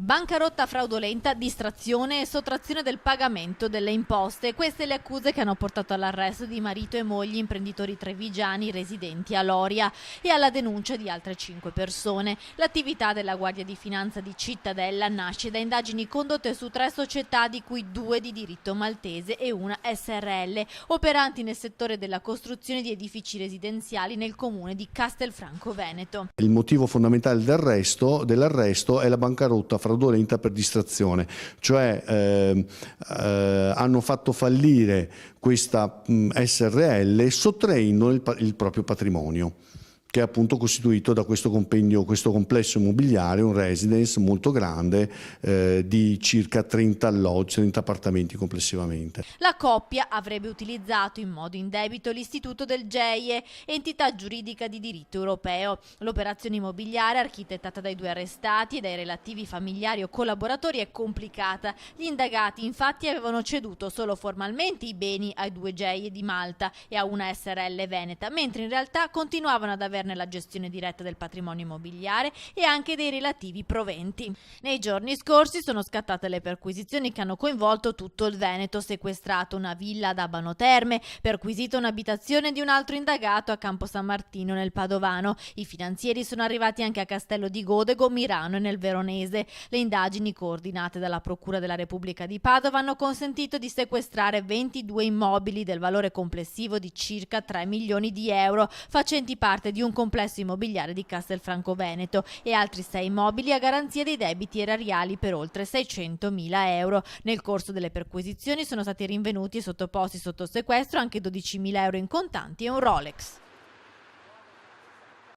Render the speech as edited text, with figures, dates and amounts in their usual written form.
Bancarotta fraudolenta, distrazione e sottrazione del pagamento delle imposte. Queste le accuse che hanno portato all'arresto di marito e moglie imprenditori trevigiani residenti a Loria e alla denuncia di altre 5 persone. L'attività della Guardia di Finanza di Cittadella nasce da indagini condotte su 3 società, di cui 2 di diritto maltese e una SRL, operanti nel settore della costruzione di edifici residenziali nel comune di Castelfranco Veneto. Il motivo fondamentale dell'arresto è la bancarotta fraudolenta per distrazione, cioè hanno fatto fallire questa SRL sottraendo il proprio patrimonio, che è appunto costituito da questo complesso immobiliare, un residence molto grande di circa 30 alloggi, 30 appartamenti complessivamente. La coppia avrebbe utilizzato in modo indebito l'istituto del GEIE, entità giuridica di diritto europeo. L'operazione immobiliare, architettata dai 2 arrestati e dai relativi familiari o collaboratori, è complicata. Gli indagati infatti avevano ceduto solo formalmente i beni ai 2 GEIE di Malta e a una SRL veneta, mentre in realtà continuavano ad averne la gestione diretta del patrimonio immobiliare e anche dei relativi proventi. Nei giorni scorsi sono scattate le perquisizioni che hanno coinvolto tutto il Veneto: sequestrato una villa ad Abano Terme, perquisito un'abitazione di un altro indagato a Campo San Martino nel Padovano. I finanzieri sono arrivati anche a Castello di Godego, Mirano e nel Veronese. Le indagini, coordinate dalla Procura della Repubblica di Padova, hanno consentito di sequestrare 22 immobili del valore complessivo di circa 3 milioni di euro, facenti parte di un complesso immobiliare di Castelfranco Veneto, e altri 6 immobili a garanzia dei debiti erariali per oltre 600.000 euro. Nel corso delle perquisizioni sono stati rinvenuti e sottoposti sotto sequestro anche 12.000 euro in contanti e un Rolex.